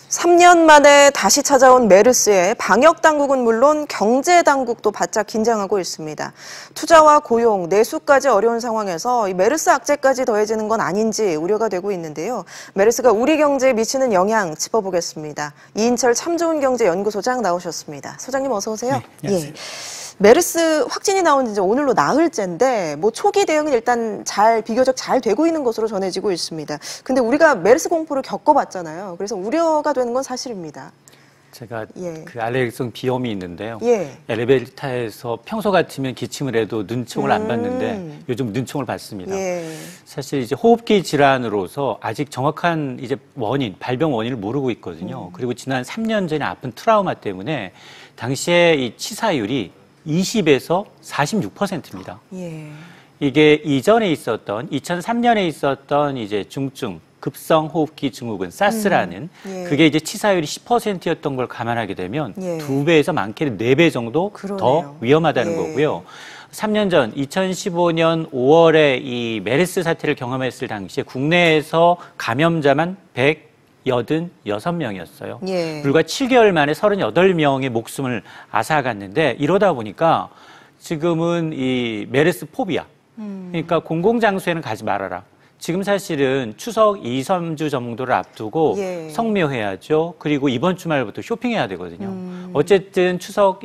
3년 만에 다시 찾아온 메르스에 방역 당국은 물론 경제 당국도 바짝 긴장하고 있습니다. 투자와 고용, 내수까지 어려운 상황에서 이 메르스 악재까지 더해지는 건 아닌지 우려가 되고 있는데요. 메르스가 우리 경제에 미치는 영향 짚어보겠습니다. 이인철 참 좋은 경제 연구소장 나오셨습니다. 소장님 어서 오세요. 네, 안녕하세요. 메르스 확진이 나온 지 이제 오늘로 나흘째인데 뭐 초기 대응은 일단 비교적 잘 되고 있는 것으로 전해지고 있습니다. 근데 우리가 메르스 공포를 겪어봤잖아요. 그래서 우려가 되는 건 사실입니다. 제가 그 알레르기성 비염이 있는데요. 엘리베이터에서 평소 같으면 기침을 해도 눈총을 안 받는데 요즘 눈총을 받습니다. 사실 이제 호흡기 질환으로서 아직 정확한 이제 발병 원인을 모르고 있거든요. 그리고 지난 3년 전에 아픈 트라우마 때문에 당시에 이 치사율이 20에서 46%입니다. 이게 이전에 있었던 2003년에 있었던 이제 중증 급성 호흡기 증후군 사스라는 그게 이제 치사율이 10%였던 걸 감안하게 되면 2배에서 많게는 4배 정도 더 위험하다는 거고요. 3년 전 2015년 5월에 이 메르스 사태를 경험했을 당시에 국내에서 감염자만 186명이었어요. 불과 7개월 만에 38명의 목숨을 앗아갔는데 이러다 보니까 지금은 이 메르스 포비아. 그러니까 공공장소에는 가지 말아라. 지금 사실은 추석 2, 3주 정도를 앞두고 성묘해야죠. 그리고 이번 주말부터 쇼핑해야 되거든요. 어쨌든 추석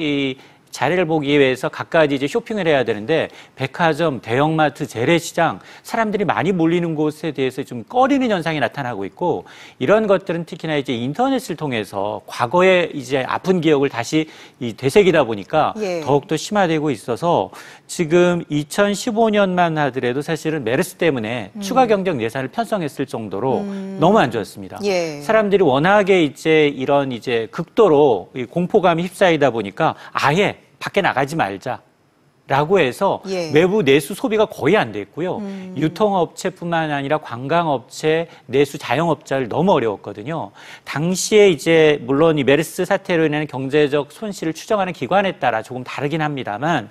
자리를 보기 위해서 각가지 이제 쇼핑을 해야 되는데 백화점, 대형마트, 재래시장 사람들이 많이 몰리는 곳에 대해서 좀 꺼리는 현상이 나타나고 있고 이런 것들은 특히나 이제 인터넷을 통해서 과거의 이제 아픈 기억을 다시 되새기다 보니까 더욱더 심화되고 있어서 지금 2015년만 하더라도 사실은 메르스 때문에 추가 경정 예산을 편성했을 정도로 너무 안 좋았습니다. 사람들이 워낙에 이제 이런 이제 극도로 공포감이 휩싸이다 보니까 아예 밖에 나가지 말자라고 해서 외부 내수 소비가 거의 안 됐고요. 유통업체뿐만 아니라 관광업체, 내수 자영업자를 너무 어려웠거든요. 당시에 이제 물론 이 메르스 사태로 인한 경제적 손실을 추정하는 기관에 따라 조금 다르긴 합니다만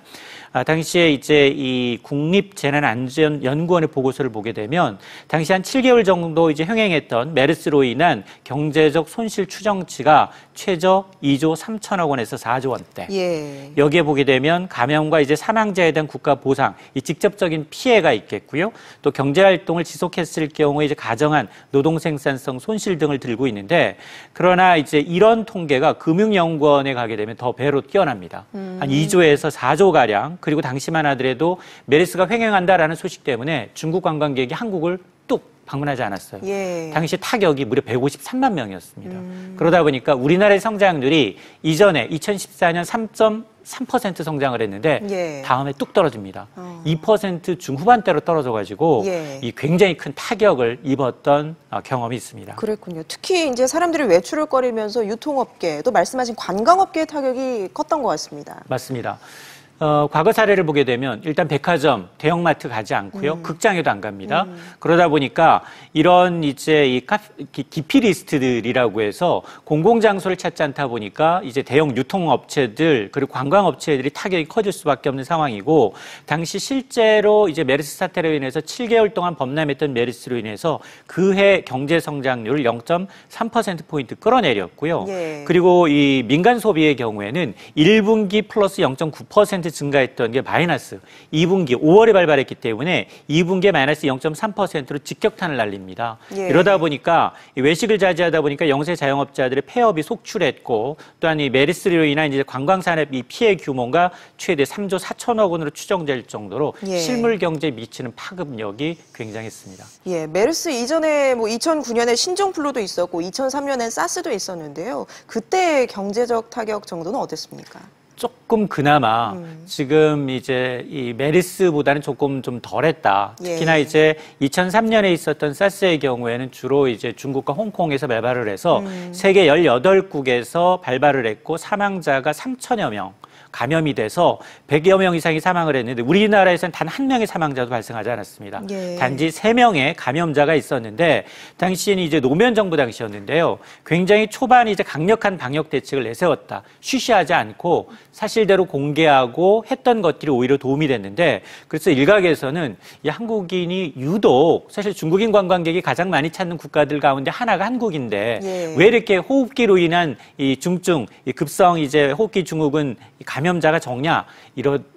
당시에 이제 이 국립재난안전연구원의 보고서를 보게 되면 당시 한 7개월 정도 이제 흥행했던 메르스로 인한 경제적 손실 추정치가 최저 2조 3천억 원에서 4조 원대. 여기에 보게 되면 감염과 이제 사망자에 대한 국가 보상, 이 직접적인 피해가 있겠고요. 또 경제활동을 지속했을 경우에 이제 가정한 노동 생산성 손실 등을 들고 있는데 그러나 이제 이런 통계가 금융연구원에 가게 되면 더 배로 뛰어납니다. 한 2조에서 4조 가량. 그리고 당시만 하더라도 메르스가 횡행한다라는 소식 때문에 중국 관광객이 한국을 뚝 방문하지 않았어요. 당시 타격이 무려 153만 명이었습니다. 그러다 보니까 우리나라의 성장률이 이전에 2014년 3.3% 성장을 했는데 다음에 뚝 떨어집니다. 2% 중후반대로 떨어져가지고 이 굉장히 큰 타격을 입었던 경험이 있습니다. 그랬군요. 특히 이제 사람들이 외출을 꺼리면서 유통업계 또 말씀하신 관광업계의 타격이 컸던 것 같습니다. 맞습니다. 과거 사례를 보게 되면 일단 백화점, 대형마트 가지 않고요. 극장에도 안 갑니다. 그러다 보니까 이런 이제 이 기피 리스트들이라고 해서 공공장소를 찾지 않다 보니까 이제 대형 유통업체들 그리고 관광업체들이 타격이 커질 수밖에 없는 상황이고 당시 실제로 이제 메르스 사태로 인해서 7개월 동안 범람했던 메르스로 인해서 그해 경제 성장률을 0.3%포인트 끌어내렸고요. 그리고 이 민간 소비의 경우에는 1분기 플러스 0.9% 증가했던 게 마이너스 2분기 5월에 발발했기 때문에 2분기에 마이너스 0.3%로 직격탄을 날립니다. 이러다 보니까 외식을 자제하다 보니까 영세 자영업자들의 폐업이 속출했고 또한 이 메르스로 인한 이제 관광산업 이 피해 규모가 최대 3조 4천억 원으로 추정될 정도로 실물 경제에 미치는 파급력이 굉장했습니다. 메르스 이전에 뭐 2009년에 신종플루도 있었고 2003년엔 사스도 있었는데요. 그때 경제적 타격 정도는 어땠습니까? 조금 그나마 지금 이제 이 메르스보다는 조금 좀 덜했다. 특히나 이제 2003년에 있었던 사스의 경우에는 주로 이제 중국과 홍콩에서 발발을 해서 세계 18국에서 발발을 했고 사망자가 3천여 명. 감염이 돼서 100여 명 이상이 사망을 했는데 우리나라에서는 단 한 명의 사망자도 발생하지 않았습니다. 예. 단지 3명의 감염자가 있었는데 당시에는 이제 노무현 정부 당시였는데요. 굉장히 초반에 이제 강력한 방역 대책을 내세웠다. 쉬쉬하지 않고 사실대로 공개하고 했던 것들이 오히려 도움이 됐는데 그래서 일각에서는 이 한국인이 유독 사실 중국인 관광객이 가장 많이 찾는 국가들 가운데 하나가 한국인데 예. 왜 이렇게 호흡기로 인한 이 중증, 이 급성 이제 호흡기 증후군 감염자가 적냐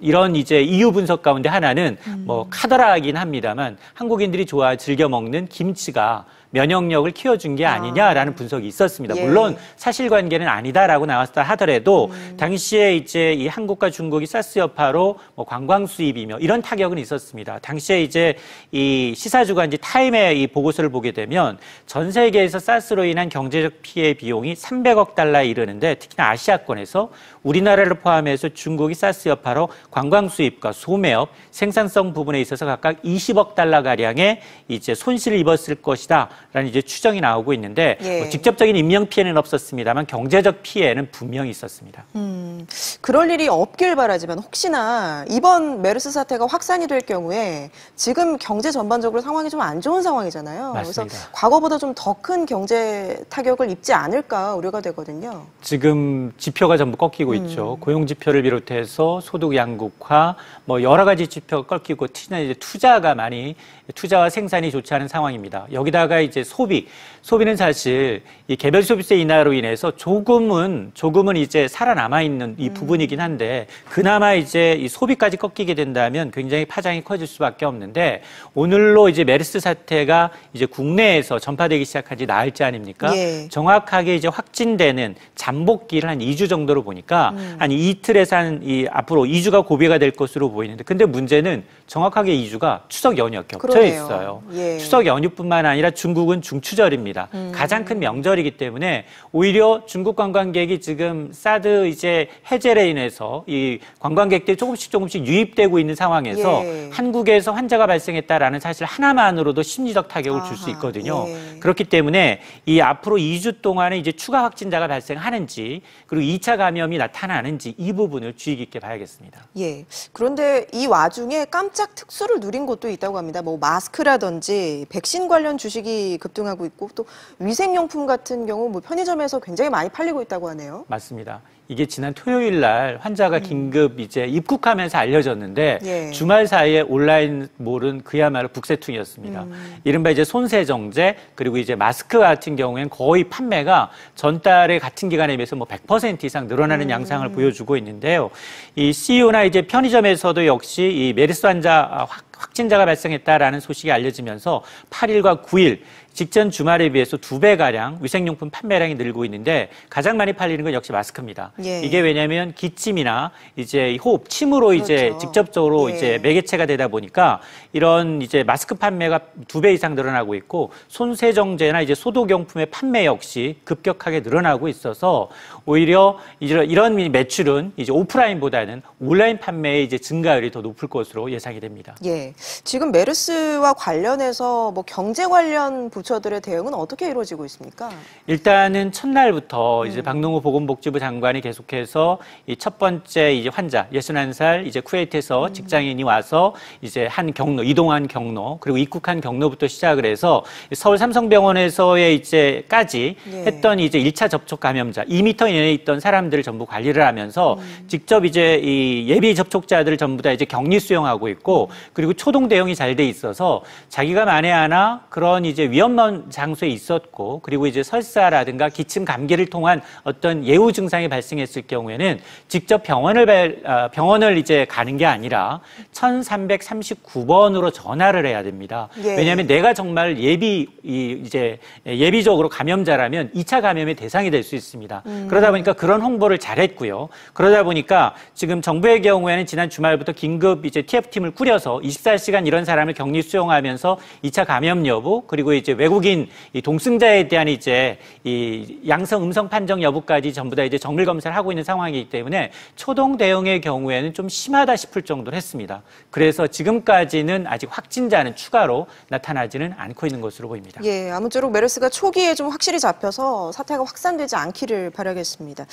이런 이제 이유 분석 가운데 하나는 뭐 카더라긴 합니다만 한국인들이 즐겨 먹는 김치가 면역력을 키워준 게 아니냐라는 분석이 있었습니다. 예. 물론 사실관계는 아니다라고 나왔다 하더라도 당시에 이제 이 한국과 중국이 사스 여파로 뭐 관광 수입이며 이런 타격은 있었습니다. 당시에 이제 이 시사주간지 타임의 이 보고서를 보게 되면 전 세계에서 사스로 인한 경제적 피해 비용이 300억 달러에 이르는데 특히나 아시아권에서 우리나라를 포함해서 중국이 사스 여파로 관광 수입과 소매업, 생산성 부분에 있어서 각각 20억 달러 가량의 이제 손실을 입었을 것이다. 라는 이제 추정이 나오고 있는데 예. 뭐 직접적인 인명 피해는 없었습니다만 경제적 피해는 분명히 있었습니다. 그럴 일이 없길 바라지만 혹시나 이번 메르스 사태가 확산이 될 경우에 지금 경제 전반적으로 상황이 좀 안 좋은 상황이잖아요. 맞습니다. 그래서 과거보다 좀 더 큰 경제 타격을 입지 않을까 우려가 되거든요. 지금 지표가 전부 꺾이고 있죠. 고용 지표를 비롯해서 소득 양극화, 뭐 여러 가지 지표가 꺾이고 특히나 이제 투자와 생산이 좋지 않은 상황입니다. 여기다가 이제 소비는 사실 이 개별 소비세 인하로 인해서 조금은 이제 살아남아 있는 이 부분이긴 한데 그나마 이제 이 소비까지 꺾이게 된다면 굉장히 파장이 커질 수밖에 없는데 오늘로 이제 메르스 사태가 이제 국내에서 전파되기 시작한 지 나흘째 아닙니까? 예. 정확하게 이제 확진되는 잠복기를 한 2주 정도로 보니까 한 이틀에서 앞으로 2주가 고비가 될 것으로 보이는데 근데 문제는 정확하게 2주가 추석 연휴 겹쳐 그러네요. 있어요. 예. 추석 연휴뿐만 아니라 중국은 중추절입니다. 가장 큰 명절이기 때문에 오히려 중국 관광객이 지금 사드 이제 해제로 인해서 이 관광객들이 조금씩 유입되고 있는 상황에서 예. 한국에서 환자가 발생했다라는 사실 하나만으로도 심리적 타격을 줄 수 있거든요. 예. 그렇기 때문에 이 앞으로 2주 동안에 이제 추가 확진자가 발생하는지 그리고 2차 감염이 나타나는지 이 부분을 주의 깊게 봐야겠습니다. 예. 그런데 이 와중에 깜짝 특수를 누린 곳도 있다고 합니다. 뭐 마스크라든지 백신 관련 주식이 급등하고 있고 또 위생용품 같은 경우 뭐 편의점에서 굉장히 많이 팔리고 있다고 하네요. 맞습니다. 이게 지난 토요일 날 환자가 긴급 이제 입국하면서 알려졌는데 예. 주말 사이에 온라인 몰은 그야말로 북새통이었습니다. 이른바 이제 손세정제 그리고 이제 마스크 같은 경우에는 거의 판매가 전달의 같은 기간에 비해서 뭐 100% 이상 늘어나는 양상을 보여주고 있는데요. 이 CEO나 이제 편의점에서도 역시 이 메르스 환자 확진자가 발생했다라는 소식이 알려지면서 8일과 9일 직전 주말에 비해서 2배가량 위생용품 판매량이 늘고 있는데 가장 많이 팔리는 건 역시 마스크입니다. 예. 이게 왜냐하면 기침이나 이제 호흡, 침으로 그렇죠. 이제 직접적으로 예. 이제 매개체가 되다 보니까 이런 이제 마스크 판매가 2배 이상 늘어나고 있고 손세정제나 이제 소독용품의 판매 역시 급격하게 늘어나고 있어서 오히려 이런 매출은 이제 오프라인보다는 온라인 판매의 이제 증가율이 더 높을 것으로 예상이 됩니다. 예. 지금 메르스와 관련해서 뭐 경제 관련 부처들의 대응은 어떻게 이루어지고 있습니까? 일단은 첫날부터 이제 박능호 보건복지부 장관이 계속해서 이 첫 번째 이제 환자 61살 이제 쿠웨이트에서 직장인이 와서 이제 한 경로 이동한 경로 그리고 입국한 경로부터 시작을 해서 서울 삼성병원에서의 이제까지 예. 했던 이제 1차 접촉 감염자 2m 이내에 있던 사람들을 전부 관리를 하면서 직접 이제 이 예비 접촉자들을 전부 다 이제 격리 수용하고 있고 그리고 초동 대응이 잘 돼 있어서 자기가 만에 하나 그런 이제 위험한 장소에 있었고 그리고 이제 설사라든가 기침 감기를 통한 어떤 예후 증상이 발생했을 경우에는 직접 병원을 이제 가는 게 아니라 1339번으로 전화를 해야 됩니다. 예. 왜냐하면 내가 정말 예비적으로 감염자라면 2차 감염의 대상이 될 수 있습니다. 그러다 보니까 그런 홍보를 잘했고요. 그러다 보니까 지금 정부의 경우에는 지난 주말부터 긴급 이제 TF팀을 꾸려서 24시간 이런 사람을 격리 수용하면서 2차 감염 여부 그리고 이제 외국인 이 동승자에 대한 이제 이 양성 음성 판정 여부까지 전부 다 이제 정밀 검사를 하고 있는 상황이기 때문에 초동 대응의 경우에는 좀 심하다 싶을 정도로 했습니다. 그래서 지금까지는 아직 확진자는 추가로 나타나지는 않고 있는 것으로 보입니다. 예, 아무쪼록 메르스가 초기에 좀 확실히 잡혀서 사태가 확산되지 않기를 바라겠습니다.